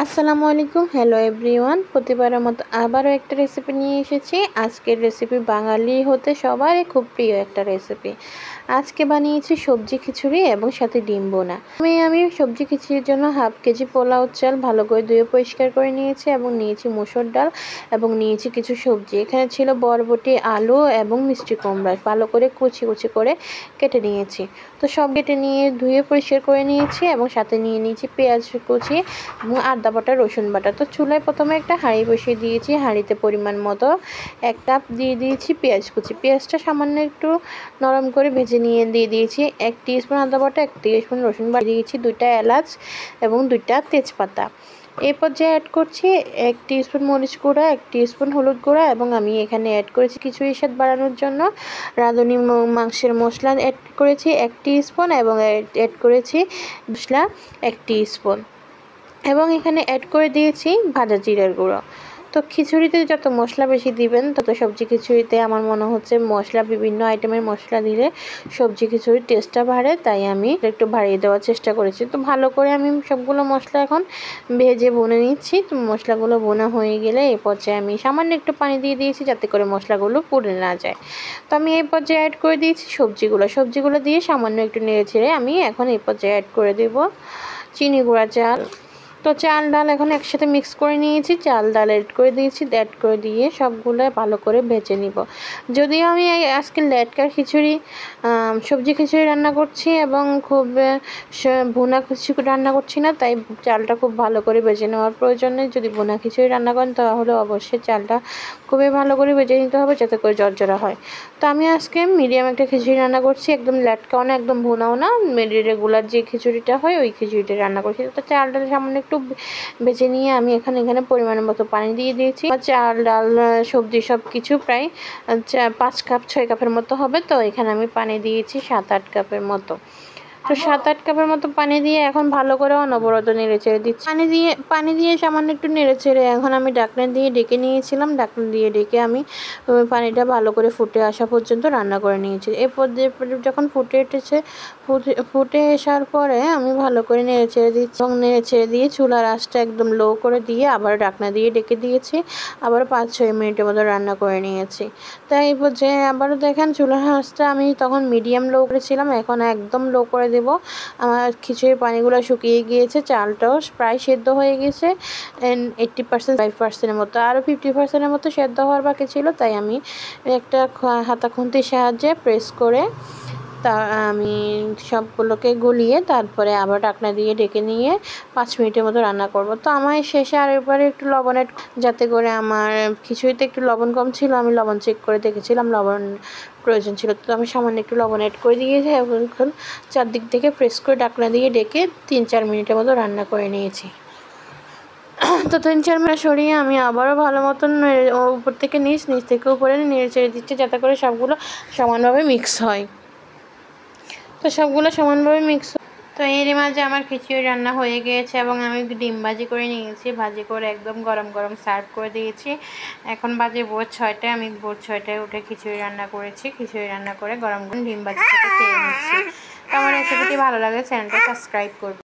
আসসালামু আলাইকুম। Hello everyone, প্রতিবারের মতো আবারও একটা রেসিপি নিয়ে এসেছি। আজকের রেসিপি বাঙালি হতে সবারই খুব প্রিয় একটা রেসিপি। আজকে বানিয়েছি সবজি খিচুড়ি এবং সাথে ডিম বোনা। আমি সবজি খিচুড়ির জন্য হাফ কেজি পোলাও চাল ভালো করে ধুয়ে পরিষ্কার করে নিয়েছি এবং নিয়েছি মসুর ডাল এবং নিয়েছি কিছু সবজি। এখানে ছিল বরবটি, আলু এবং মিষ্টি কুমড়া ভালো করে কুচি কুচি করে কেটে নিয়েছি। তো সব কেটে নিয়ে ধুয়ে পরিষ্কার করে নিয়েছি এবং সাথে নিয়ে নিয়েছি পেঁয়াজ কুচি এবং আদা বাটা, রসুন বাটা। তো চুলায় প্রথমে একটা হাঁড়ি বসিয়ে দিয়েছি। হাঁড়িতে পরিমাণ মতো 1 কাপ দিয়ে দিয়েছি পেঁয়াজ কুচি। পেঁয়াজটা সামান্য একটু নরম করে ভেজে নিয়ে দিয়ে দিয়েছি 1 টিস্পুন আদা বাটা, 1 টিস্পুন রসুন বাটা দিয়েছি, 2টা এলাচ এবং 2টা তেজপাতা। এই পর্যায়ে অ্যাড করছি 1 টিস্পুন মরিচ গুঁড়া, 1 টিস্পুন হলুদ গুঁড়া এবং আমি এখানে অ্যাড করেছি খিচুড়ি স্বাদ বাড়ানোর জন্য রাঁধুনি মাংসের মশলা অ্যাড করেছি 1 টিস্পুন এবং অ্যাড করেছি মশলা 1 টিস্পুন এবং এখানে অ্যাড করে দিয়েছি ভাজা জিরার গুঁড়ো। তো খিচুড়িতে যত মশলা বেশি দিবেন তত সবজি খিচুড়িতে আমার মনে হচ্ছে মশলা বিভিন্ন আইটেমের মশলা দিলে সবজি খিচুড়ির টেস্টটা বাড়ে, তাই আমি একটু বাড়িয়ে দেওয়ার চেষ্টা করেছি। তো ভালো করে আমি সবগুলো মশলা এখন ভেজে ভুনে নিচ্ছি। তো মশলাগুলো বোনা হয়ে গেলে এই পর্যায়ে আমি সামান্য একটু পানি দিয়ে দিয়েছি যাতে করে মশলাগুলো পুড়ে না যায়। তো আমি এই পর্যায়ে অ্যাড করে দিয়েছি সবজিগুলো দিয়ে সামান্য একটু নেড়ে ছেড়ে আমি এখন এই পর্যায়ে অ্যাড করে দেব চিনি গুঁড়া চাল। তো চাল ডাল এখন একসাথে মিক্স করে নিয়েছি, চাল ডাল অ্যাড করে দিয়েছি। অ্যাড করে দিয়ে সবগুলো ভালো করে ভেজে নিব। যদিও আমি আজকে লেটকার খিচুড়ি সবজি খিচুড়ি রান্না করছি এবং খুব ভুনা খিচুড়ি রান্না করছি না, তাই চালটা খুব ভালো করে ভেজে নেওয়ার প্রয়োজন নেই। যদি ভুনা খিচুড়ি রান্না করেন তাহলে অবশ্যই চালটা খুবই ভালো করে ভেজে নিতে হবে যাতে করে জর্জরা হয়। তো আমি আজকে মিডিয়াম একটা খিচুড়ি রান্না করছি, একদম লেটকাও না একদম ভুনাও না, রেগুলার যে খিচুড়িটা হয় ওই খিচুড়িটা রান্না করছি। তো চালটা সামান্য একটু ভেজে নিয়ে আমি এখানে পরিমাণ মতো পানি দিয়ে দিয়েছি। চাল ডাল সবজি সব কিছু প্রায় 5 কাপ 6 কাপের মতো হবে। তো এখানে আমি পানি দিয়েছি 7-8 কাপের মতো। তো 7-8 কাপের মতো পানি দিয়ে এখন ভালো করে অনবরত নেড়ে চেড়ে দিচ্ছি। পানি দিয়ে সামান্য একটু নেড়ে চেড়ে এখন আমি ঢাকনা দিয়ে ডেকে নিয়েছিলাম। ঢাকনা দিয়ে ডেকে আমি পানিটা ভালো করে ফুটে আসা পর্যন্ত রান্না করে নিয়েছি। এরপর যখন ফুটে আসার পরে আমি ভালো করে নেড়ে চেড়ে দিচ্ছি এবং নেড়ে চেড়ে দিয়ে চুলার আঁচটা একদম লো করে দিয়ে আবার ঢাকনা দিয়ে ডেকে দিয়েছি। আবার 5-6 মিনিটের মতো রান্না করে নিয়েছি। তাই এই পর্যায়ে আবারও দেখেন চুলার আঁচটা আমি তখন মিডিয়াম লো করেছিলাম, এখন একদম লো করে দেব। আমার খিচুড়ির পানিগুলো শুকিয়ে গিয়েছে, চালটাও প্রায় সেদ্ধ হয়ে গেছে 80% 5%-এর মতো, আরও 50%-এর মতো সেদ্ধ হওয়ার বাকি ছিল। তাই আমি একটা হাতা খুন্তির সাহায্যে প্রেস করে আমি সবগুলোকে গলিয়ে তারপরে আবার ঢাকনা দিয়ে ডেকে নিয়ে 5 মিনিটের মতো রান্না করব। তো আমার শেষে আরেকবার একটু লবণ যাতে করে আমার খিচুড়িতে একটু লবণ কম ছিল, আমি লবণ চেক করে দেখেছিলাম লবণ প্রয়োজন ছিল। তো আমি সামান্য একটু লবণ অ্যাড করে দিয়েছি এবং চারদিক থেকে প্রেস করে ঢাকনা দিয়ে ডেকে 3-4 মিনিটের মতো রান্না করে নিয়েছি। তো 3-4 মিনিট সরিয়ে আমি আবারও ভালো মতন উপর থেকে নিচ থেকে উপরে নেড়ে চেড়ে দিচ্ছি যাতে করে সবগুলো সমানভাবে মিক্স হয়। তো সবগুলো সমানভাবে মিক্স। তো এরই মাঝে আমার খিচুড়ি রান্না হয়ে গিয়েছে এবং আমি ডিম ভাজি করে নিয়েছি। ভাজি করে একদম গরম গরম সার্ভ করে দিয়েছি। এখন বাজে ভোর 6টায়। আমি ভোর 6টায় উঠে খিচুড়ি রান্না করেছি। খিচুড়ি রান্না করে গরম গরম ডিম ভাজি খেয়ে নিচ্ছি। তো আমার রেসিপিটি ভালো লাগে চ্যানেলটা সাবস্ক্রাইব করবে।